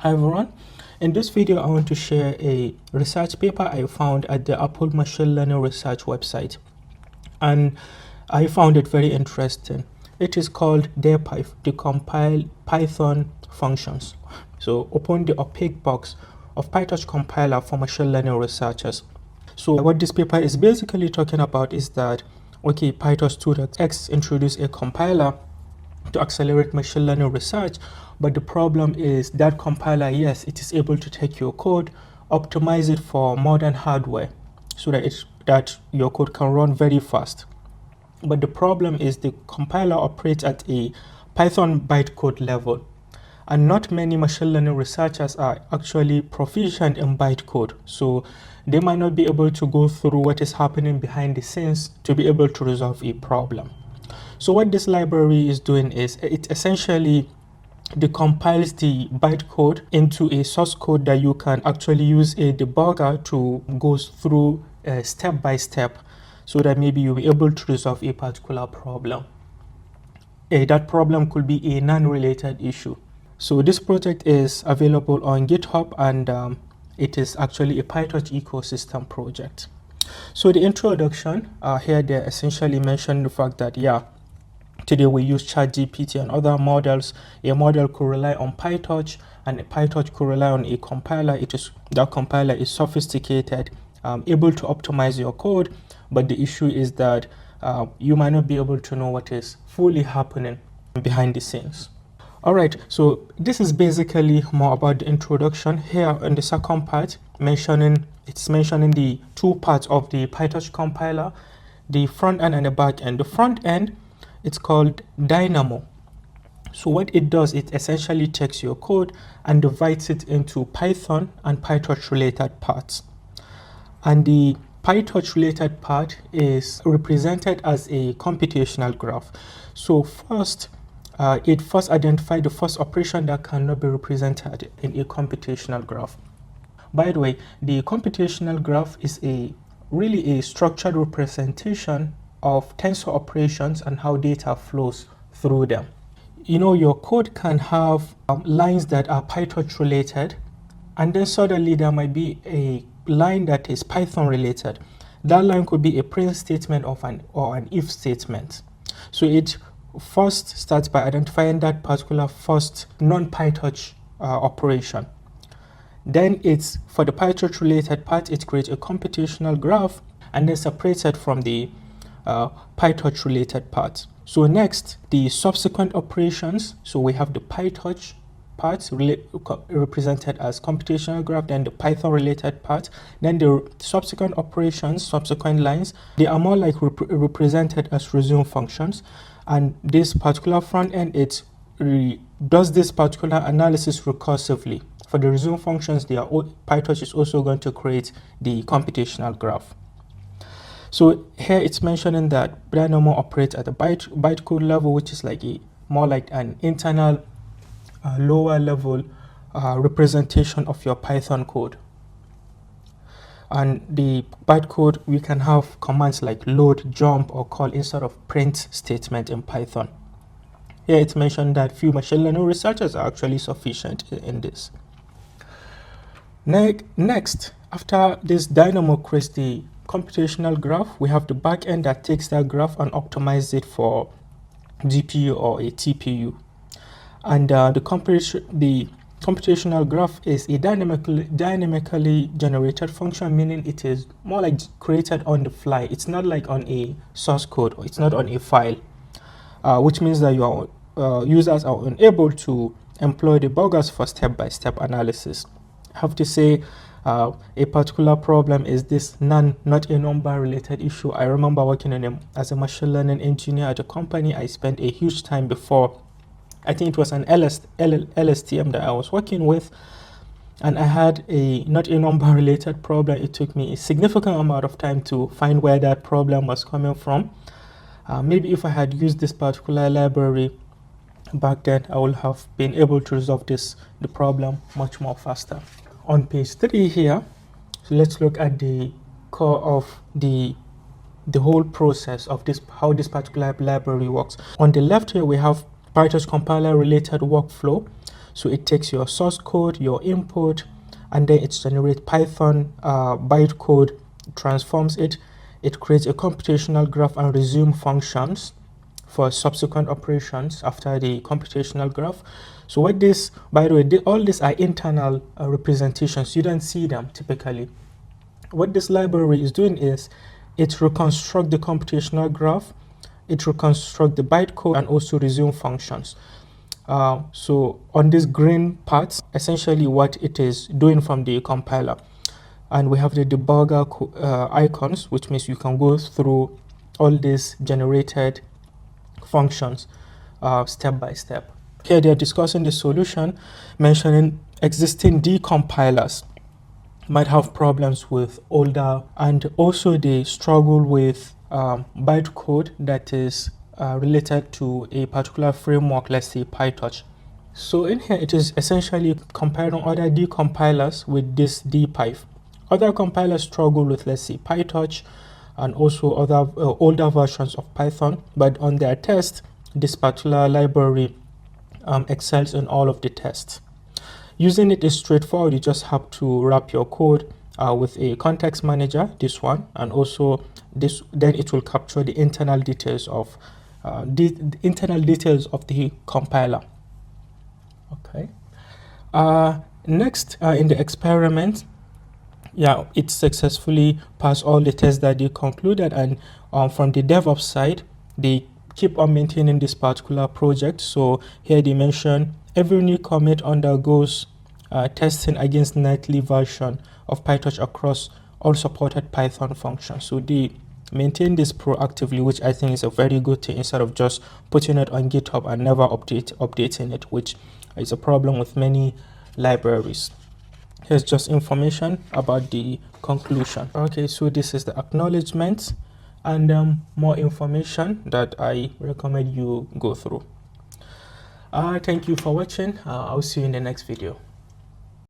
Hi everyone, in this video I want to share a research paper I found at the Apple Machine Learning Research website, and I found it very interesting. It is called depyf, decompile Python functions. So open the Opaque box of PyTorch compiler for machine learning researchers. So what this paper is basically talking about is that, okay, PyTorch 2.x introduced a compiler to accelerate machine learning research, but the problem is that compiler, yes, it is able to take your code, optimize it for modern hardware so that your code can run very fast. But the problem is the compiler operates at a Python bytecode level, and not many machine learning researchers are actually proficient in bytecode, so they might not be able to go through what is happening behind the scenes to be able to resolve a problem. So what this library is doing is it essentially decompiles the bytecode into a source code that you can actually use a debugger to go through step by step, so that maybe you'll be able to resolve a particular problem. That problem could be a non-related issue. So this project is available on GitHub, and it is actually a PyTorch ecosystem project. So the introduction here, they essentially mention the fact that, yeah, today we use ChatGPT and other models. A model could rely on PyTorch, and PyTorch could rely on a compiler. That compiler is sophisticated, able to optimize your code, but the issue is that you might not be able to know what is fully happening behind the scenes. All right, so this is basically more about the introduction. Here in the second part, it's mentioning the two parts of the PyTorch compiler, the front end and the back end. The front end, it's called Dynamo. So what it does, it essentially takes your code and divides it into Python and PyTorch related parts. And the PyTorch related part is represented as a computational graph. So it first identifies the first operation that cannot be represented in a computational graph. By the way, the computational graph is really a structured representation of tensor operations and how data flows through them. You know, your code can have lines that are PyTorch related, and then suddenly there might be a line that is Python related. That line could be a print statement or an if statement. So it first starts by identifying that particular first non-PyTorch operation. Then it's for the PyTorch related part, it creates a computational graph and then separates it from the PyTorch related part. So next, the subsequent operations. So we have the PyTorch part represented as computational graph, then the Python related part, then the subsequent operations, subsequent lines, they are more like represented as resume functions. And this particular front end, it does this particular analysis recursively. For the resume functions, PyTorch is also going to create the computational graph. So here it's mentioning that Dynamo operates at a bytecode level, which is like more like an internal lower level representation of your Python code. And the bytecode, we can have commands like load, jump, or call instead of print statement in Python. Here it's mentioned that few machine learning researchers are actually sufficient in this. Next, after this Dynamo creates the computational graph, we have the back end that takes that graph and optimizes it for GPU or a TPU. And the computational graph is a dynamically generated function, meaning it is more like created on the fly. It's not like on a source code, or it's not on a file, which means that your users are unable to employ debuggers for step-by-step analysis. I have to say, a particular problem is this not a number related issue. I remember working as a machine learning engineer at a company. I spent a huge time before, I think it was an LSTM that I was working with, and I had a not a number related problem. It took me a significant amount of time to find where that problem was coming from. Maybe if I had used this particular library back then, I would have been able to resolve the problem much more faster. On page 3 here, so let's look at the core of the whole process of how this particular library works. On the left here, we have PyTorch compiler related workflow. So it takes your source code, your input, and then it generates Python bytecode, transforms it. It creates a computational graph and resume functions for subsequent operations after the computational graph. So what this, by the way, all these are internal representations. You don't see them typically. What this library is doing is it reconstructs the computational graph, it reconstructs the bytecode, and also resume functions. So on this green part, essentially what it is doing from the compiler. And we have the debugger icons, which means you can go through all these generated functions step by step. Here they are discussing the solution, mentioning existing decompilers might have problems with older, and also they struggle with bytecode that is related to a particular framework, let's say PyTorch. So in here it is essentially comparing other decompilers with this depyf. Other compilers struggle with, let's say, PyTorch and also other older versions of Python, but on their test, this particular library excels in all of the tests. Using it is straightforward. You just have to wrap your code with a context manager, this one, and also this. Then it will capture the internal details of the compiler. Okay. Next, in the experiment, yeah, it successfully passed all the tests that they concluded, and from the DevOps side, they keep on maintaining this particular project. So here they mention every new commit undergoes testing against nightly version of PyTorch across all supported Python functions. So they maintain this proactively, which I think is a very good thing, instead of just putting it on GitHub and never updating it, which is a problem with many libraries. Here's just information about the conclusion. Okay, so this is the acknowledgement and more information that I recommend you go through. Thank you for watching. I'll see you in the next video.